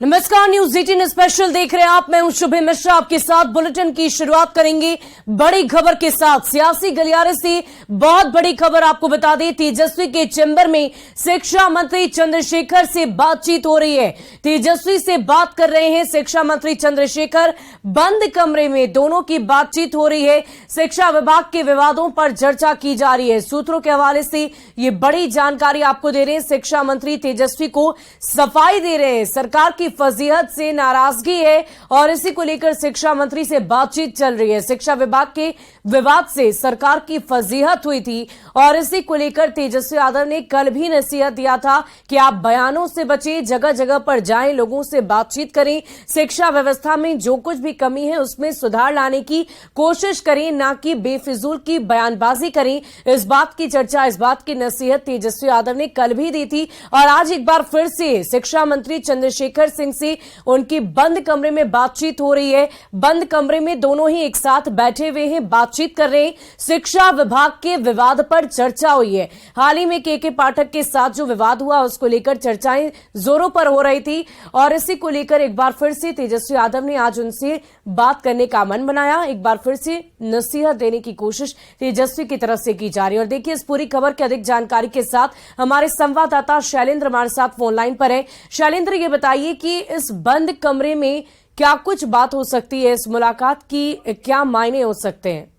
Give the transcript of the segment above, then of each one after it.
नमस्कार, news 18 special देख रहे हैं आप। मैं हूं शुभे मिश्रा, आपके साथ बुलेटिन की शुरुआत करेंगे बड़ी खबर के साथ। सियासी गलियारे से बहुत बड़ी खबर आपको बता दें, तेजस्वी के चैम्बर में शिक्षा मंत्री चंद्रशेखर से बातचीत हो रही है। तेजस्वी से बात कर रहे हैं शिक्षा मंत्री चंद्रशेखर, बंद कमरे में दोनों की बातचीत हो रही है। शिक्षा विभाग के विवादों पर चर्चा की जा रही है। सूत्रों के हवाले से ये बड़ी जानकारी आपको दे रहे हैं। शिक्षा मंत्री तेजस्वी को सफाई दे रहे हैं, सरकार की फजीहत से नाराजगी है और इसी को लेकर शिक्षा मंत्री से बातचीत चल रही है। शिक्षा विभाग के विवाद से सरकार की फजीहत हुई थी और इसी को लेकर तेजस्वी यादव ने कल भी नसीहत दिया था कि आप बयानों से बचें, जगह जगह पर जाएं, लोगों से बातचीत करें, शिक्षा व्यवस्था में जो कुछ भी कमी है उसमें सुधार लाने की कोशिश करें, ना कि बेफिजूल की बयानबाजी करें। इस बात की चर्चा, इस बात की नसीहत तेजस्वी यादव ने कल भी दी थी और आज एक बार फिर से शिक्षा मंत्री चंद्रशेखर सिंह से उनकी बंद कमरे में बातचीत हो रही है। बंद कमरे में दोनों ही एक साथ बैठे हुए हैं, बातचीत कर रहे हैं। शिक्षा विभाग के विवाद पर चर्चा हुई है। हाल ही में के पाठक के साथ जो विवाद हुआ उसको लेकर चर्चाएं जोरों पर हो रही थी और इसी को लेकर एक बार फिर से तेजस्वी यादव ने आज उनसे बात करने का मन बनाया। एक बार फिर से नसीहत देने की कोशिश तेजस्वी की तरफ से की जा रही है। और देखिए, इस पूरी खबर की अधिक जानकारी के साथ हमारे संवाददाता शैलेंद्र हमारे साथ फोन लाइन पर है। शैलेंद्र, ये बताइए कि इस बंद कमरे में क्या कुछ बात हो सकती है, इस मुलाकात की क्या मायने हो सकते हैं?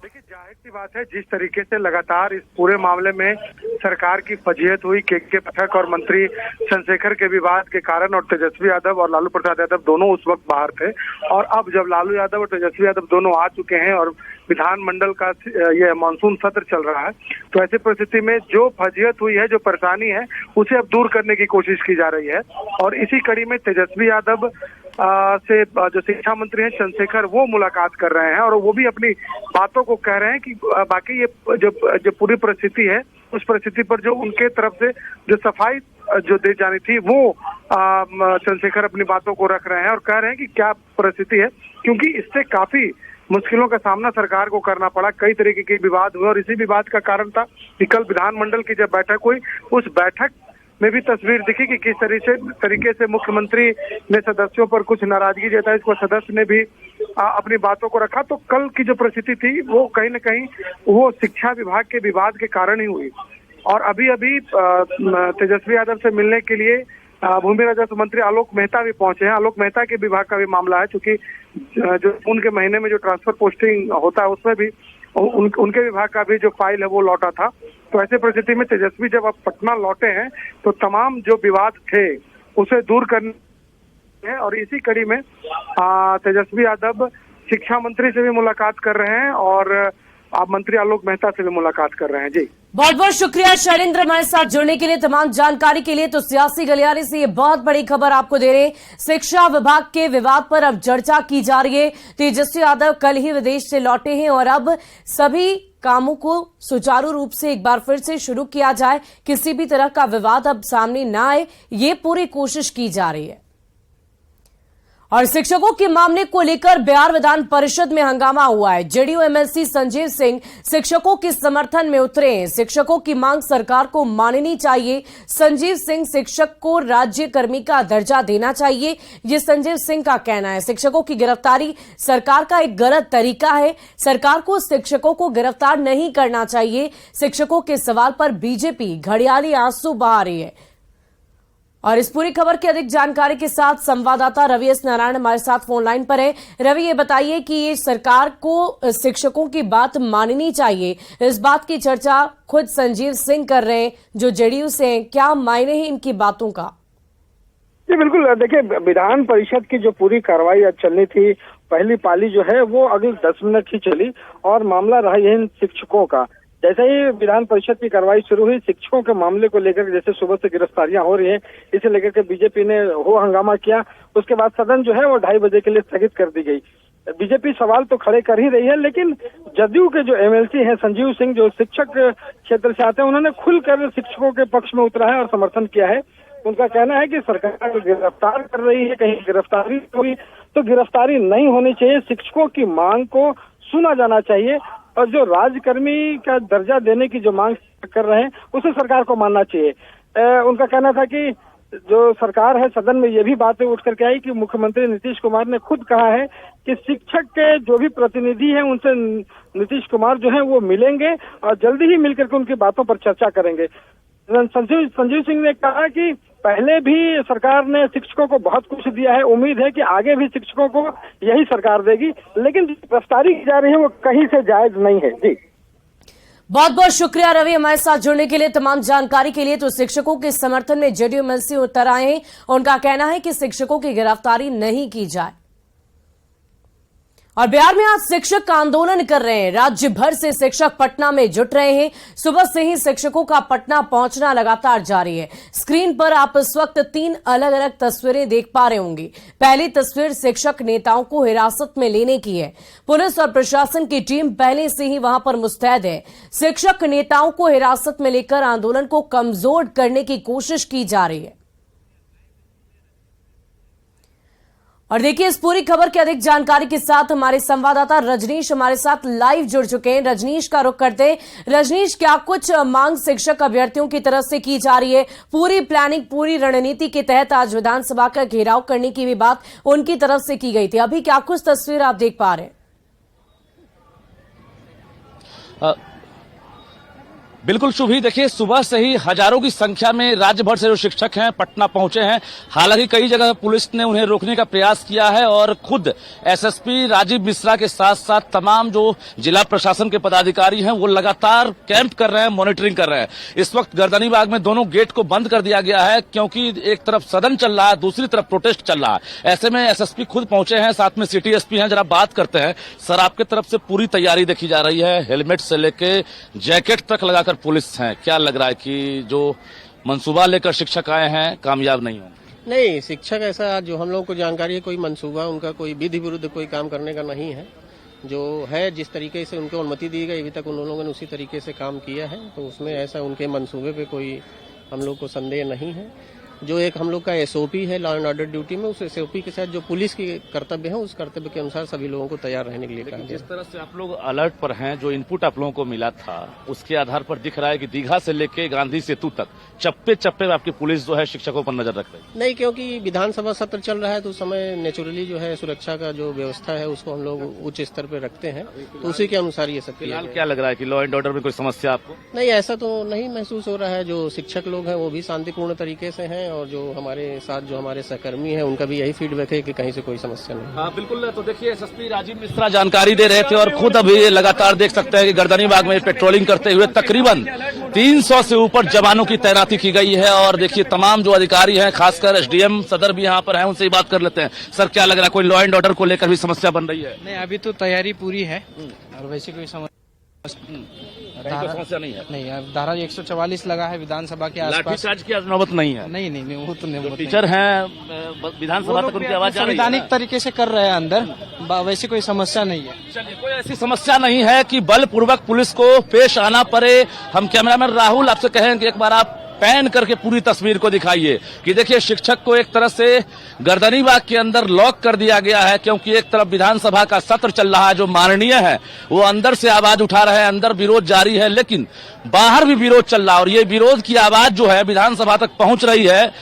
देखिए, जाहिर सी बात है, जिस तरीके से लगातार इस पूरे मामले में सरकार की फजीहत हुई, के पाठक और मंत्री चंद्रशेखर के विवाद के कारण, और तेजस्वी यादव और लालू प्रसाद यादव दोनों उस वक्त बाहर थे, और अब जब लालू यादव और तेजस्वी यादव दोनों आ चुके हैं और विधानमंडल का ये मानसून सत्र चल रहा है, तो ऐसी परिस्थिति में जो फजीहत हुई है, जो परेशानी है, उसे अब दूर करने की कोशिश की जा रही है। और इसी कड़ी में तेजस्वी यादव से जो शिक्षा मंत्री हैं चंद्रशेखर, वो मुलाकात कर रहे हैं और वो भी अपनी बातों को कह रहे हैं कि बाकी ये जो पूरी परिस्थिति है, उस परिस्थिति पर जो उनके तरफ से जो सफाई जो दी जानी थी, वो चंद्रशेखर अपनी बातों को रख रहे हैं और कह रहे हैं कि क्या परिस्थिति है, क्योंकि इससे काफी मुश्किलों का सामना सरकार को करना पड़ा। कई तरीके के विवाद हुए और इसी विवाद का कारण था कि कल विधानमंडल की जब बैठक हुई, उस बैठक में भी तस्वीर दिखी कि किस तरीके से मुख्यमंत्री ने सदस्यों पर कुछ नाराजगी जताई, इसको सदस्य ने भी अपनी बातों को रखा। तो कल की जो परिस्थिति थी वो कहीं न कहीं वो शिक्षा विभाग के विवाद के कारण ही हुई। और अभी तेजस्वी यादव से मिलने के लिए भूमि राजस्व मंत्री आलोक मेहता भी पहुंचे हैं। आलोक मेहता के विभाग का भी मामला है, क्योंकि जो जून के महीने में जो ट्रांसफर पोस्टिंग होता है उसमें भी उनके विभाग का भी जो फाइल है वो लौटा था। तो ऐसे परिस्थिति में तेजस्वी जब अब पटना लौटे हैं तो तमाम जो विवाद थे उसे दूर करने है और इसी कड़ी में तेजस्वी यादव शिक्षा मंत्री से भी मुलाकात कर रहे हैं और आप मंत्री आलोक मेहता से भी मुलाकात कर रहे हैं। जी, बहुत बहुत शुक्रिया शैलेंद्र हमारे साथ जुड़ने के लिए, तमाम जानकारी के लिए। तो सियासी गलियारे से ये बहुत बड़ी खबर आपको दे रहे हैं। शिक्षा विभाग के विवाद पर अब चर्चा की जा रही है। तेजस्वी यादव कल ही विदेश से लौटे हैं और अब सभी कामों को सुचारू रूप से एक बार फिर से शुरू किया जाए, किसी भी तरह का विवाद अब सामने ना आए, ये पूरी कोशिश की जा रही है। और शिक्षकों के मामले को लेकर बिहार विधान परिषद में हंगामा हुआ है। जेडीयू एमएलसी संजीव सिंह शिक्षकों के समर्थन में उतरे हैं। शिक्षकों की मांग सरकार को माननी चाहिए। संजीव सिंह, शिक्षक को राज्य कर्मी का दर्जा देना चाहिए, ये संजीव सिंह का कहना है। शिक्षकों की गिरफ्तारी सरकार का एक गलत तरीका है, सरकार को शिक्षकों को गिरफ्तार नहीं करना चाहिए। शिक्षकों के सवाल पर बीजेपी घड़ियाली आंसू बहा रही है। और इस पूरी खबर की अधिक जानकारी के साथ संवाददाता रवि एस नारायण हमारे साथ फोन लाइन पर है। रवि, ये बताइए कि ये सरकार को शिक्षकों की बात माननी चाहिए, इस बात की चर्चा खुद संजीव सिंह कर रहे हैं जो जेडीयू से हैं, क्या मायने हैं इनकी बातों का? जी बिल्कुल, देखिए, विधान परिषद की जो पूरी कार्रवाई आज चलनी थी, पहली पाली जो है वो अगले 10 मिनट ही चली और मामला रहा यह शिक्षकों का। जैसे ही विधान परिषद की कार्रवाई शुरू हुई, शिक्षकों के मामले को लेकर जैसे सुबह से गिरफ्तारियां हो रही हैं, इसे लेकर के बीजेपी ने हो हंगामा किया। उसके बाद सदन जो है वो 2:30 बजे के लिए स्थगित कर दी गई। बीजेपी सवाल तो खड़े कर ही रही है, लेकिन जदयू के जो एमएलसी हैं संजीव सिंह, जो शिक्षक क्षेत्र से आते हैं, उन्होंने खुलकर शिक्षकों के पक्ष में उतरा है और समर्थन किया है। उनका कहना है कि सरकार गिरफ्तार कर रही है, कहीं गिरफ्तारी हुई तो गिरफ्तारी नहीं होनी चाहिए, शिक्षकों की मांग को सुना जाना चाहिए और जो राज्यकर्मी का दर्जा देने की जो मांग कर रहे हैं उसे सरकार को मानना चाहिए। उनका कहना था कि जो सरकार है सदन में ये भी बातें उठ करके आई कि मुख्यमंत्री नीतीश कुमार ने खुद कहा है कि शिक्षक के जो भी प्रतिनिधि हैं उनसे नीतीश कुमार जो है वो मिलेंगे और जल्दी ही मिलकर के उनकी बातों पर चर्चा करेंगे। संजीव सिंह ने कहा कि पहले भी सरकार ने शिक्षकों को बहुत कुछ दिया है, उम्मीद है कि आगे भी शिक्षकों को यही सरकार देगी, लेकिन गिरफ्तारी की जा रही है वो कहीं से जायज नहीं है। जी बहुत बहुत शुक्रिया रवि, हमारे साथ जुड़ने के लिए, तमाम जानकारी के लिए। तो शिक्षकों के समर्थन में जेडीयू एमएलसी उतर आए हैं। उनका कहना है कि शिक्षकों की गिरफ्तारी नहीं की जाए। और बिहार में आज शिक्षक आंदोलन कर रहे हैं। राज्य भर से शिक्षक पटना में जुट रहे हैं। सुबह से ही शिक्षकों का पटना पहुंचना लगातार जारी है। स्क्रीन पर आप इस वक्त 3 अलग अलग तस्वीरें देख पा रहे होंगे। पहली तस्वीर शिक्षक नेताओं को हिरासत में लेने की है। पुलिस और प्रशासन की टीम पहले से ही वहां पर मुस्तैद है। शिक्षक नेताओं को हिरासत में लेकर आंदोलन को कमजोर करने की कोशिश की जा रही है। और देखिए, इस पूरी खबर की अधिक जानकारी के साथ हमारे संवाददाता रजनीश हमारे साथ लाइव जुड़ चुके हैं। रजनीश का रुख करते हैं। रजनीश, क्या कुछ मांग शिक्षक अभ्यर्थियों की तरफ से की जा रही है? पूरी प्लानिंग, पूरी रणनीति के तहत आज विधानसभा का घेराव करने की भी बात उनकी तरफ से की गई थी। अभी क्या कुछ तस्वीर आप देख पा रहे हैं? बिल्कुल शुभी, देखिए सुबह से ही हजारों की संख्या में राज्य भर से जो शिक्षक हैं पटना पहुंचे हैं। हालांकि कई जगह पुलिस ने उन्हें रोकने का प्रयास किया है और खुद एसएसपी राजीव मिश्रा के साथ साथ तमाम जो जिला प्रशासन के पदाधिकारी हैं वो लगातार कैंप कर रहे हैं, मॉनिटरिंग कर रहे हैं। इस वक्त गर्दनीबाग में दोनों गेट को बंद कर दिया गया है क्योंकि एक तरफ सदन चल रहा है, दूसरी तरफ प्रोटेस्ट चल रहा है। ऐसे में एसएसपी खुद पहुंचे हैं, साथ में सिटी एसपी हैं। जरा बात करते हैं सर, आपके तरफ से पूरी तैयारी देखी जा रही है, हेलमेट से लेके जैकेट तक लगाकर पुलिस हैं। क्या लग रहा है कि जो मंसूबा लेकर शिक्षक आए हैं कामयाब नहीं होंगे? नहीं, शिक्षक ऐसा जो हम लोग को जानकारी है, कोई मंसूबा उनका कोई विधि विरुद्ध कोई काम करने का नहीं है। जो है जिस तरीके से उनको अनुमति दी गई अभी तक उन लोगों ने उसी तरीके से काम किया है, तो उसमें ऐसा उनके मंसूबे पे कोई हम लोग को संदेह नहीं है। जो एक हम लोग का एसओपी है लॉ एंड ऑर्डर ड्यूटी में, उस एसओपी के साथ जो पुलिस की कर्तव्य है उस कर्तव्य के अनुसार सभी लोगों को तैयार रहने के लिए कहा गया। जिस तरह से आप लोग अलर्ट पर हैं, जो इनपुट आप लोगों को मिला था उसके आधार पर दिख रहा है कि दीघा से लेके गांधी सेतु तक चप्पे चप्पे में आपकी पुलिस जो है शिक्षकों पर नजर रख रही है। नहीं, क्योंकि विधानसभा सत्र चल रहा है तो उस समय नेचुरली जो है सुरक्षा का जो व्यवस्था है उसको हम लोग उच्च स्तर पर रखते हैं, तो उसी के अनुसार ये सब फिलहाल क्या लग रहा है कि लॉ एंड ऑर्डर में कोई समस्या आपको? नहीं, ऐसा तो नहीं महसूस हो रहा है। जो शिक्षक लोग हैं वो भी शांतिपूर्ण तरीके से हैं और जो हमारे साथ जो हमारे सहकर्मी हैं उनका भी यही फीडबैक है कि कहीं से कोई समस्या नहीं। हाँ बिल्कुल, तो देखिए एसएसपी राजीव मिश्रा जानकारी दे रहे थे और खुद अभी लगातार देख सकते हैं कि गर्दनीबाग में पेट्रोलिंग करते हुए तकरीबन 300 से ऊपर जवानों की तैनाती की गई है। और देखिए तमाम जो अधिकारी हैं, खासकर एसडीएम सदर भी यहाँ पर हैं, उनसे ही बात कर लेते हैं। सर, क्या लग रहा है, कोई लॉ एंड ऑर्डर को लेकर भी समस्या बन रही है? नहीं, अभी तो तैयारी पूरी है और वैसे कोई समस्या नहीं है। नहीं, धारा 144 लगा है विधानसभा के आसपास। लाठीचार्ज की नौबत नहीं है? नहीं, वो तो नहीं। टीचर हैं विधानसभा तक उनकी आवाज संवैधानिक तरीके से कर रहे हैं अंदर, वैसे कोई समस्या नहीं है। चलिए, कोई ऐसी समस्या नहीं है कि बलपूर्वक पुलिस को पेश आना पड़े। हम कैमरामैन राहुल आपसे कहेंगे एक बार आप पैन करके पूरी तस्वीर को दिखाइए कि देखिए शिक्षक को एक तरह से गर्दनीबाग के अंदर लॉक कर दिया गया है क्योंकि एक तरफ विधानसभा का सत्र चल रहा है, जो माननीय है वो अंदर से आवाज उठा रहे हैं, अंदर विरोध जारी है, लेकिन बाहर भी विरोध चल रहा है और ये विरोध की आवाज जो है विधानसभा तक पहुंच रही है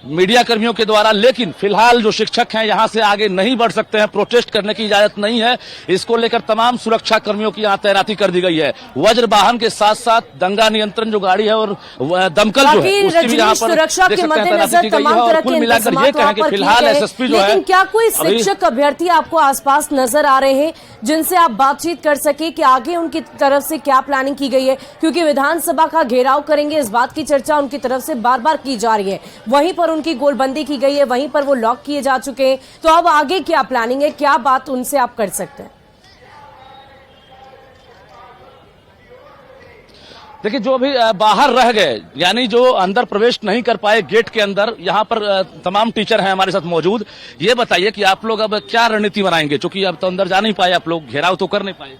मीडिया कर्मियों के द्वारा। लेकिन फिलहाल जो शिक्षक हैं यहां से आगे नहीं बढ़ सकते हैं, प्रोटेस्ट करने की इजाजत नहीं है। इसको लेकर तमाम सुरक्षा कर्मियों की यहां तैनाती कर दी गई है। वज्र वाहन के साथ साथ दंगा नियंत्रण जो गाड़ी है और दमकल जो है उसकी भी यहां पर सुरक्षा के मद्देनजर तमाम तरह के मिलाकर ये कहें कि फिलहाल एसएसपी जो है। लेकिन क्या कोई शिक्षक अभ्यर्थी आपको आसपास नजर आ रहे हैं जिनसे आप बातचीत कर सके कि आगे उनकी तरफ से क्या प्लानिंग की गई है? क्योंकि विधानसभा का घेराव करेंगे इस बात की चर्चा उनकी तरफ से बार बार की जा रही है। वहीं पर उनकी गोलबंदी की गई है, वहीं पर वो लॉक किए जा चुके हैं। तो अब आगे क्या प्लानिंग है, क्या बात उनसे आप कर सकते हैं? देखिए, जो भी बाहर रह गए यानी जो अंदर प्रवेश नहीं कर पाए गेट के अंदर, यहाँ पर तमाम टीचर हैं हमारे साथ मौजूद। ये बताइए कि आप लोग अब क्या रणनीति बनाएंगे, क्योंकि अब तो अंदर जा नहीं पाए आप लोग, घेराव तो कर नहीं पाए।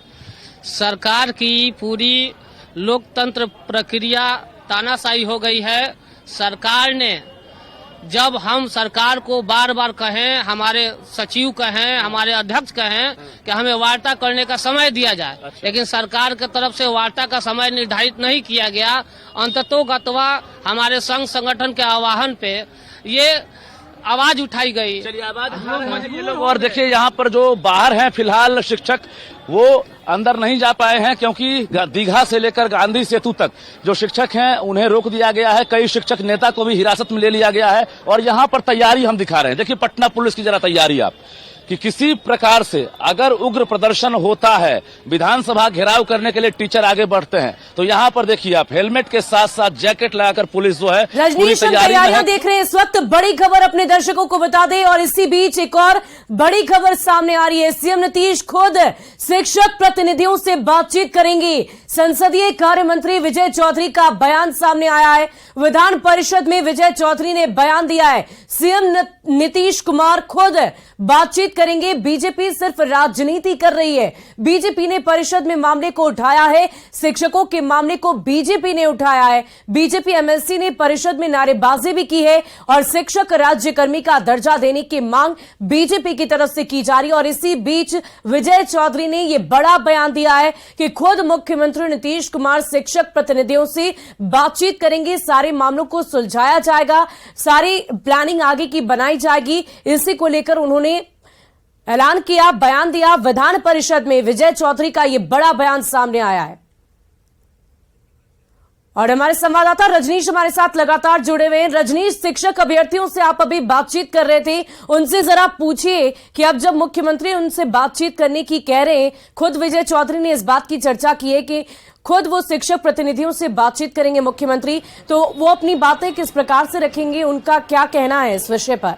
सरकार की पूरी लोकतंत्र प्रक्रिया तानाशाही हो गई है। सरकार ने जब हम सरकार को बार बार कहें, हमारे सचिव कहें, हमारे अध्यक्ष कहें कि हमें वार्ता करने का समय दिया जाए, लेकिन सरकार की तरफ से वार्ता का समय निर्धारित नहीं किया गया। अंततोगत्वा हमारे संघ संगठन के आह्वान पे ये आवाज उठाई गई। चलिए आवाज ये लोग। और देखिए यहाँ पर जो बाहर हैं फिलहाल शिक्षक, वो अंदर नहीं जा पाए हैं क्योंकि दीघा से लेकर गांधी सेतु तक जो शिक्षक हैं उन्हें रोक दिया गया है। कई शिक्षक नेता को भी हिरासत में ले लिया गया है। और यहाँ पर तैयारी हम दिखा रहे हैं, देखिए पटना पुलिस की जरा तैयारी आप, कि किसी प्रकार से अगर उग्र प्रदर्शन होता है, विधानसभा घेराव करने के लिए टीचर आगे बढ़ते हैं, तो यहाँ पर देखिए आप हेलमेट के साथ साथ जैकेट लगाकर पुलिस जो है रजनीश, हम तैयारियां देख रहे हैं इस वक्त। बड़ी खबर अपने दर्शकों को बता दें, और इसी बीच एक और बड़ी खबर सामने आ रही है। सीएम नीतीश खुद शिक्षक प्रतिनिधियों से बातचीत करेंगे। संसदीय कार्य मंत्री विजय चौधरी का बयान सामने आया है। विधान परिषद में विजय चौधरी ने बयान दिया है, सीएम नीतीश कुमार खुद बातचीत करेंगे। बीजेपी सिर्फ राजनीति कर रही है। बीजेपी ने परिषद में मामले को उठाया है, शिक्षकों के मामले को बीजेपी ने उठाया है। बीजेपी एमएलसी ने परिषद में नारेबाजी भी की है और शिक्षक राज्यकर्मी का दर्जा देने की मांग बीजेपी की तरफ से की जा रही है। और इसी बीच विजय चौधरी ने यह बड़ा बयान दिया है कि खुद मुख्यमंत्री नीतीश कुमार शिक्षक प्रतिनिधियों से बातचीत करेंगे, सारे मामलों को सुलझाया जाएगा, सारी प्लानिंग आगे की बनाई जाएगी। इसी को लेकर उन्होंने ऐलान किया, बयान दिया। विधान परिषद में विजय चौधरी का यह बड़ा बयान सामने आया है। और हमारे संवाददाता रजनीश हमारे साथ लगातार जुड़े हुए हैं। रजनीश, शिक्षक अभ्यर्थियों से आप अभी बातचीत कर रहे थे, उनसे जरा पूछिए कि अब जब मुख्यमंत्री उनसे बातचीत करने की कह रहे हैं, खुद विजय चौधरी ने इस बात की चर्चा की है कि खुद वो शिक्षक प्रतिनिधियों से बातचीत करेंगे मुख्यमंत्री, तो वो अपनी बातें किस प्रकार से रखेंगे, उनका क्या कहना है इस विषय पर?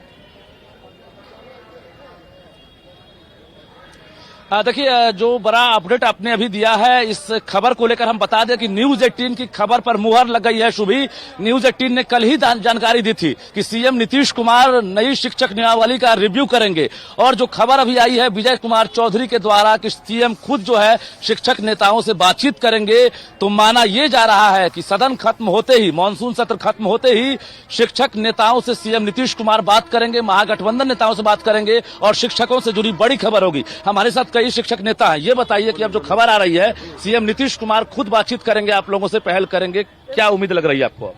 देखिए जो बड़ा अपडेट आपने अभी दिया है इस खबर को लेकर हम बता दें कि न्यूज 18 की खबर पर मुहर लग गई है। शुभी न्यूज 18 ने कल ही जानकारी दी थी कि सीएम नीतीश कुमार नई शिक्षक नियमावली का रिव्यू करेंगे। और जो खबर अभी आई है विजय कुमार चौधरी के द्वारा कि सीएम खुद जो है शिक्षक नेताओं से बातचीत करेंगे, तो माना यह जा रहा है कि सदन खत्म होते ही, मानसून सत्र खत्म होते ही शिक्षक नेताओं से सीएम नीतीश कुमार बात करेंगे, महागठबंधन नेताओं से बात करेंगे और शिक्षकों से जुड़ी बड़ी खबर होगी। हमारे साथ कई शिक्षक नेता हैं, ये बताइए कि अब जो खबर आ रही है सीएम नीतीश कुमार खुद बातचीत करेंगे, आप लोगों से पहल करेंगे, क्या उम्मीद लग रही है आपको?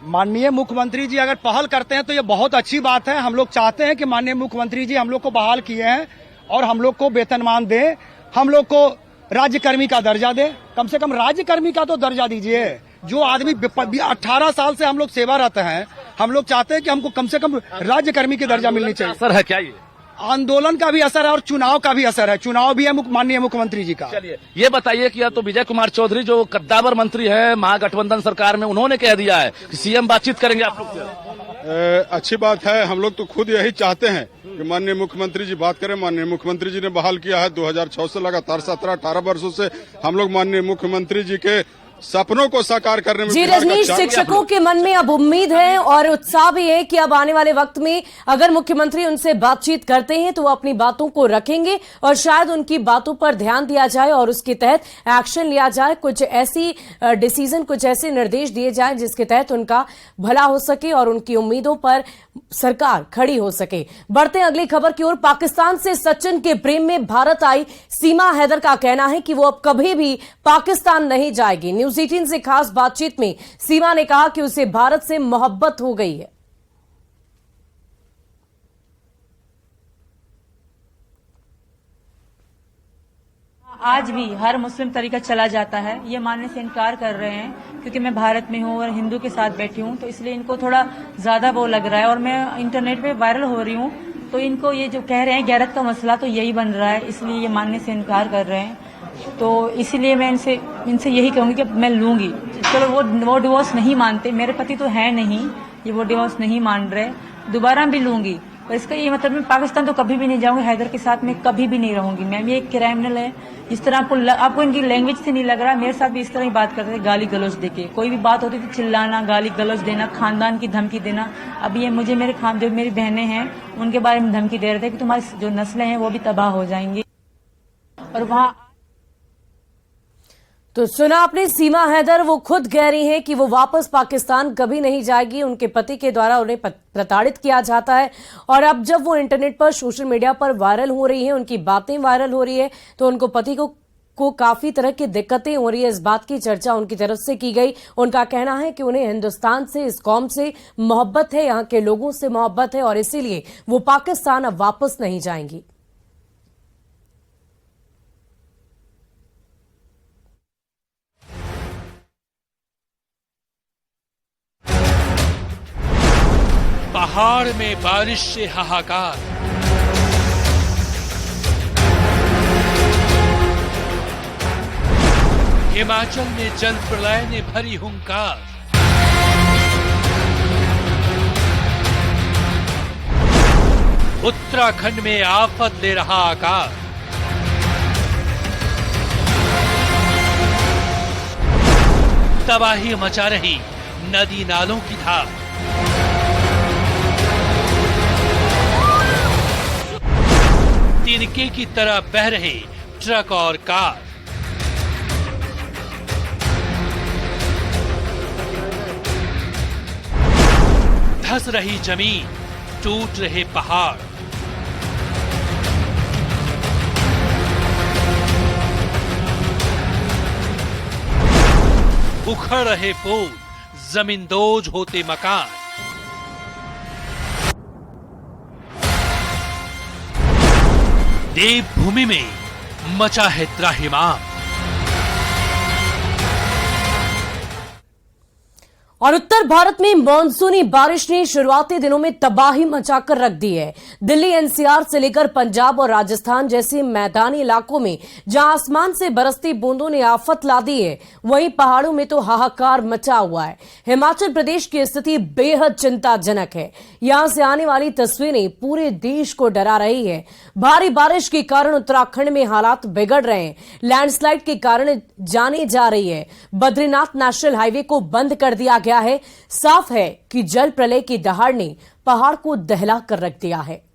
माननीय मुख्यमंत्री जी अगर पहल करते हैं तो ये बहुत अच्छी बात है। हम लोग चाहते हैं कि माननीय मुख्यमंत्री जी हम लोग को बहाल किए हैं और हम लोग को वेतनमान दें, हम लोग को राज्यकर्मी का दर्जा दें। कम से कम राज्यकर्मी का तो दर्जा दीजिए। जो आदमी 18 साल से हम लोग सेवारत हैं, हम लोग चाहते हैं कि हमको कम से कम राज्यकर्मी की दर्जा मिलनी चाहिए। असर है क्या? ये आंदोलन का भी असर है और चुनाव का भी असर है। चुनाव भी है माननीय मुख्यमंत्री जी का। चलिए ये बताइए कि या तो विजय कुमार चौधरी जो कद्दावर मंत्री है महागठबंधन सरकार में, उन्होंने कह दिया है कि सीएम बातचीत करेंगे आप लोग से। अच्छी बात है। हम लोग तो खुद यही चाहते हैं कि माननीय मुख्यमंत्री जी बात करें। माननीय मुख्यमंत्री जी ने बहाल किया है 2006 से लगातार 17-18 वर्षों से हम लोग माननीय मुख्यमंत्री जी के सपनों को साकार करने में। जी रजनीश, शिक्षकों के मन में अब उम्मीद है और उत्साह भी है कि अब आने वाले वक्त में अगर मुख्यमंत्री उनसे बातचीत करते हैं तो वो अपनी बातों को रखेंगे और शायद उनकी बातों पर ध्यान दिया जाए और उसके तहत एक्शन लिया जाए, कुछ ऐसी डिसीजन, कुछ ऐसे निर्देश दिए जाए जिसके तहत उनका भला हो सके और उनकी उम्मीदों पर सरकार खड़ी हो सके। बढ़ते हैं अगली खबर की ओर। पाकिस्तान से सचिन के प्रेम में भारत आई सीमा हैदर का कहना है कि वो अब कभी भी पाकिस्तान नहीं जाएगी। न्यूज 18 से खास बातचीत में सीमा ने कहा कि उसे भारत से मोहब्बत हो गई है। आज भी हर मुस्लिम तरीका चला जाता है, ये मानने से इनकार कर रहे हैं क्योंकि मैं भारत में हूँ और हिंदू के साथ बैठी हूँ, तो इसलिए इनको थोड़ा ज्यादा वो लग रहा है और मैं इंटरनेट पे वायरल हो रही हूँ, तो इनको ये जो कह रहे हैं गैरत का मसला तो यही बन रहा है, इसलिए ये मानने से इनकार कर रहे हैं। तो इसीलिए मैं इनसे यही कहूंगी कि मैं लूंगी। चलो वो डिवोर्स नहीं मानते, मेरे पति तो है नहीं, ये वो डिवोर्स नहीं मान रहे, दोबारा भी लूंगी। और इसका ये मतलब मैं पाकिस्तान तो कभी भी नहीं जाऊंगी, हैदर के साथ मैं कभी भी नहीं रहूंगी। मैम ये एक क्रिमिनल है, जिस तरह आपको इनकी लैंग्वेज से नहीं लग रहा, मेरे साथ भी इस तरह ही बात करते थे, गाली गलौज देके। कोई भी बात होती थी चिल्लाना, गाली गलौज देना, खानदान की धमकी देना। अब ये मुझे जो मेरी बहनें हैं उनके बारे में धमकी दे रहे थे कि तुम्हारी जो नस्लें हैं वो भी तबाह हो जाएंगी। और वहाँ तो सुना आपने सीमा हैदर, वो खुद कह रही हैं कि वो वापस पाकिस्तान कभी नहीं जाएगी। उनके पति के द्वारा उन्हें प्रताड़ित किया जाता है और अब जब वो इंटरनेट पर, सोशल मीडिया पर वायरल हो रही है, उनकी बातें वायरल हो रही है, तो उनको पति को को काफी तरह की दिक्कतें हो रही है, इस बात की चर्चा उनकी तरफ से की गई। उनका कहना है कि उन्हें हिंदुस्तान से, इस कौम से मोहब्बत है, यहाँ के लोगों से मोहब्बत है और इसीलिए वो पाकिस्तान अब वापस नहीं जाएंगी। पहाड़ में बारिश से हाहाकार, हिमाचल में जल प्रलय ने भरी हुंकार, उत्तराखंड में आफत ले रहा आकार, तबाही मचा रही नदी नालों की धार, तिनके की तरह बह रहे ट्रक और कार, धंस रही जमीन, टूट रहे पहाड़, उखड़ रहे पुल, जमींदोज होते मकान, देवभूमि में मचा है त्राहिमाम। और उत्तर भारत में मानसूनी बारिश ने शुरुआती दिनों में तबाही मचाकर रख दी है। दिल्ली एनसीआर से लेकर पंजाब और राजस्थान जैसे मैदानी इलाकों में जहां आसमान से बरसती बूंदों ने आफत ला दी है, वहीं पहाड़ों में तो हाहाकार मचा हुआ है। हिमाचल प्रदेश की स्थिति बेहद चिंताजनक है। यहां से आने वाली तस्वीरें पूरे देश को डरा रही है। भारी बारिश के कारण उत्तराखंड में हालात बिगड़ रहे हैं। लैंडस्लाइड के कारण जाने जा रही है। बद्रीनाथ नेशनल हाईवे को बंद कर दिया गया है। साफ है कि जल प्रलय की दहाड़ ने पहाड़ को दहला कर रख दिया है।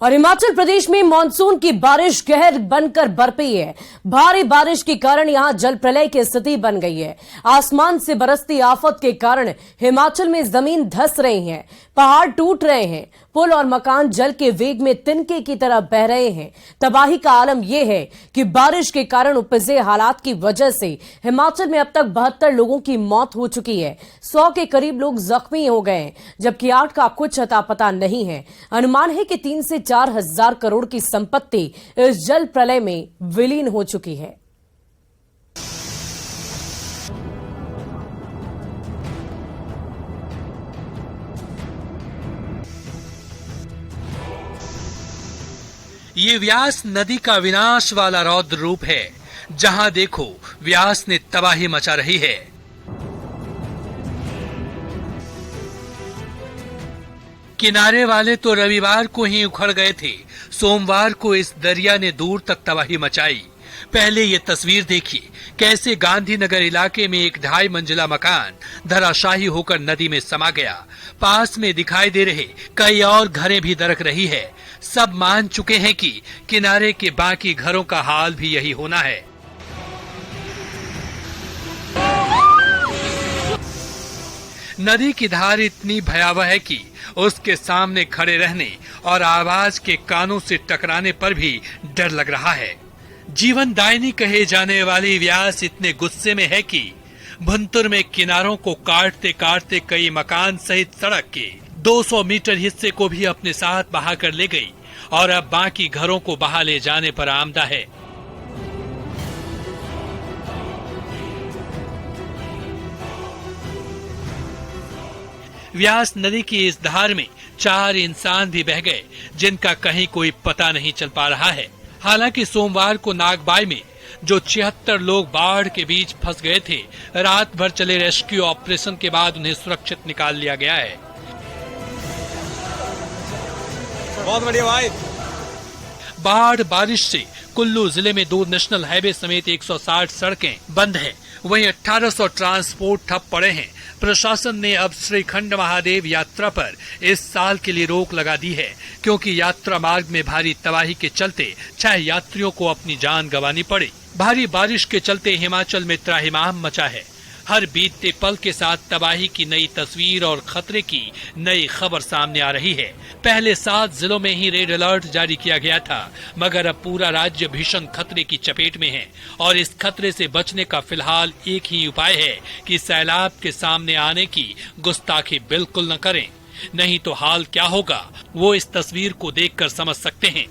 और हिमाचल प्रदेश में मानसून की बारिश कहर बनकर बरपी है। भारी बारिश के कारण यहां जल प्रलय की स्थिति बन गई है। आसमान से बरसती आफत के कारण हिमाचल में जमीन धंस रही है, पहाड़ टूट रहे हैं, पुल और मकान जल के वेग में तिनके की तरह बह रहे हैं। तबाही का आलम यह है कि बारिश के कारण उपजे हालात की वजह से हिमाचल में अब तक 72 लोगों की मौत हो चुकी है। 100 के करीब लोग जख्मी हो गए, जबकि 8 का कुछ अता पता नहीं है। अनुमान है कि 3 से 4 हजार करोड़ की संपत्ति इस जल प्रलय में विलीन हो चुकी है। ये व्यास नदी का विनाश वाला रौद्र रूप है। जहां देखो व्यास ने तबाही मचा रही है। किनारे वाले तो रविवार को ही उखड़ गए थे, सोमवार को इस दरिया ने दूर तक तबाही मचाई। पहले ये तस्वीर देखिए, कैसे गांधीनगर इलाके में एक 2.5 मंजिला मकान धराशायी होकर नदी में समा गया। पास में दिखाई दे रहे कई और घरें भी दरक रही है। सब मान चुके हैं कि किनारे के बाकी घरों का हाल भी यही होना है। नदी की धार इतनी भयावह है कि उसके सामने खड़े रहने और आवाज के कानों से टकराने पर भी डर लग रहा है। जीवन दायिनी कहे जाने वाली व्यास इतने गुस्से में है कि भुंतुर में किनारों को काटते काटते कई मकान सहित सड़क के 200 मीटर हिस्से को भी अपने साथ बहा कर ले गई और अब बाकी घरों को बहा ले जाने पर आमदा है। व्यास नदी की इस धार में 4 इंसान भी बह गए, जिनका कहीं कोई पता नहीं चल पा रहा है। हालांकि सोमवार को नागबाई में जो 76 लोग बाढ़ के बीच फंस गए थे, रात भर चले रेस्क्यू ऑपरेशन के बाद उन्हें सुरक्षित निकाल लिया गया है। बहुत बढ़िया भाई। बाढ़ बारिश से कुल्लू जिले में 2 नेशनल हाईवे समेत 160 सड़कें बंद हैं। वहीं 1800 ट्रांसपोर्ट ठप पड़े हैं। प्रशासन ने अब श्रीखंड महादेव यात्रा पर इस साल के लिए रोक लगा दी है, क्योंकि यात्रा मार्ग में भारी तबाही के चलते 6 यात्रियों को अपनी जान गंवानी पड़ी। भारी बारिश के चलते हिमाचल में त्राहिमाम मचा है। हर बीतते पल के साथ तबाही की नई तस्वीर और खतरे की नई खबर सामने आ रही है। पहले 7 जिलों में ही रेड अलर्ट जारी किया गया था, मगर अब पूरा राज्य भीषण खतरे की चपेट में है और इस खतरे से बचने का फिलहाल एक ही उपाय है कि सैलाब के सामने आने की गुस्ताखी बिल्कुल न करें, नहीं तो हाल क्या होगा वो इस तस्वीर को देखकर समझ सकते हैं।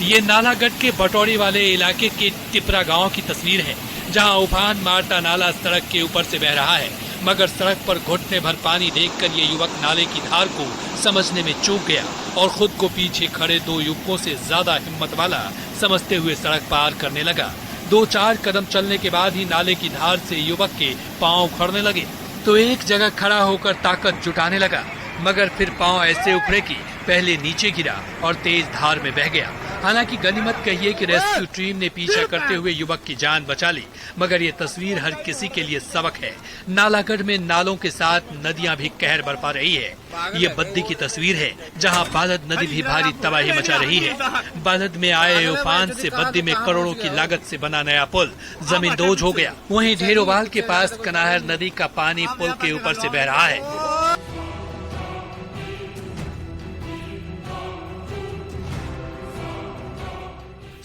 ये नालागढ़ के बटौड़ी वाले इलाके के टिपरा गांव की तस्वीर है, जहां उफान मारता नाला सड़क के ऊपर से बह रहा है, मगर सड़क पर घुटने भर पानी देखकर ये युवक नाले की धार को समझने में चूक गया और खुद को पीछे खड़े 2 युवकों से ज्यादा हिम्मत वाला समझते हुए सड़क पार करने लगा। 2-4 कदम चलने के बाद ही नाले की धार से युवक के पांव उखड़ने लगे, तो एक जगह खड़ा होकर ताकत जुटाने लगा, मगर फिर पांव ऐसे उखड़े कि पहले नीचे गिरा और तेज धार में बह गया। हालांकि गनीमत कहिए कि रेस्क्यू टीम ने पीछा करते हुए युवक की जान बचा ली, मगर ये तस्वीर हर किसी के लिए सबक है। नालागढ़ में नालों के साथ नदियां भी कहर बरपा रही है। ये बद्दी की तस्वीर है, जहां बालद नदी भी भारी तबाही मचा रही है। बालद में आए उफान से बद्दी में करोड़ों की लागत से बना नया पुल जमींदोज हो गया। वहीं ढेरोवाल के पास कनाहर नदी का पानी पुल के ऊपर से बह रहा है।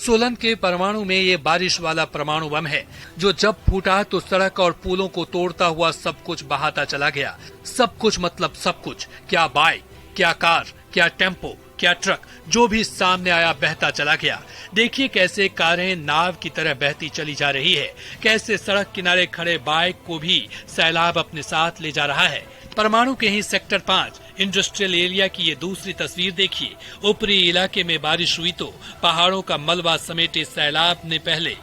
सोलन के परमाणु में ये बारिश वाला परमाणु बम है, जो जब फूटा तो सड़क और पुलों को तोड़ता हुआ सब कुछ बहाता चला गया। सब कुछ मतलब सब कुछ, क्या बाइक, क्या कार, क्या टेम्पो, क्या ट्रक, जो भी सामने आया बहता चला गया। देखिए कैसे कारें नाव की तरह बहती चली जा रही है, कैसे सड़क किनारे खड़े बाइक को भी सैलाब अपने साथ ले जा रहा है। परमाणु के ही सेक्टर 5 इंडस्ट्रियल एरिया की ये दूसरी तस्वीर देखिए। ऊपरी इलाके में बारिश हुई तो पहाड़ों का मलबा समेटे सैलाब ने पहले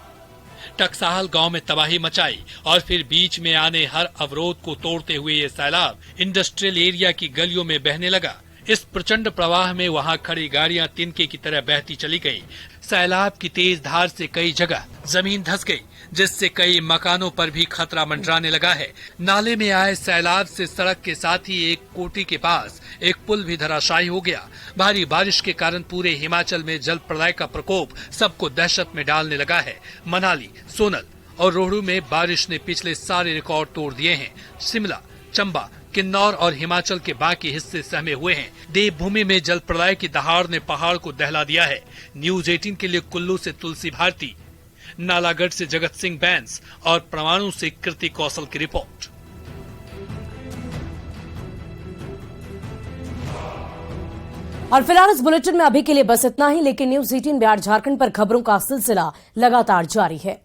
टकसाल गांव में तबाही मचाई और फिर बीच में आने हर अवरोध को तोड़ते हुए ये सैलाब इंडस्ट्रियल एरिया की गलियों में बहने लगा। इस प्रचंड प्रवाह में वहां खड़ी गाड़ियां तिनके की तरह बहती चली गई। सैलाब की तेज धार से कई जगह जमीन धंस गई, जिससे कई मकानों पर भी खतरा मंडराने लगा है। नाले में आए सैलाब से सड़क के साथ ही एक कोठी के पास एक पुल भी धराशायी हो गया। भारी बारिश के कारण पूरे हिमाचल में जल प्रलय का प्रकोप सबको दहशत में डालने लगा है। मनाली, सोनल और रोहडू में बारिश ने पिछले सारे रिकॉर्ड तोड़ दिए हैं। शिमला, चंबा, किन्नौर और हिमाचल के बाकी हिस्से सहमे हुए हैं। देवभूमि में जल प्रलय की दहाड़ ने पहाड़ को दहला दिया है। न्यूज 18 के लिए कुल्लू से तुलसी भारती, नालागढ़ से जगत सिंह बैंस और परमाणु से कृति कौशल की रिपोर्ट। और फिलहाल इस बुलेटिन में अभी के लिए बस इतना ही, लेकिन न्यूज 18 बिहार झारखंड पर खबरों का सिलसिला लगातार जारी है।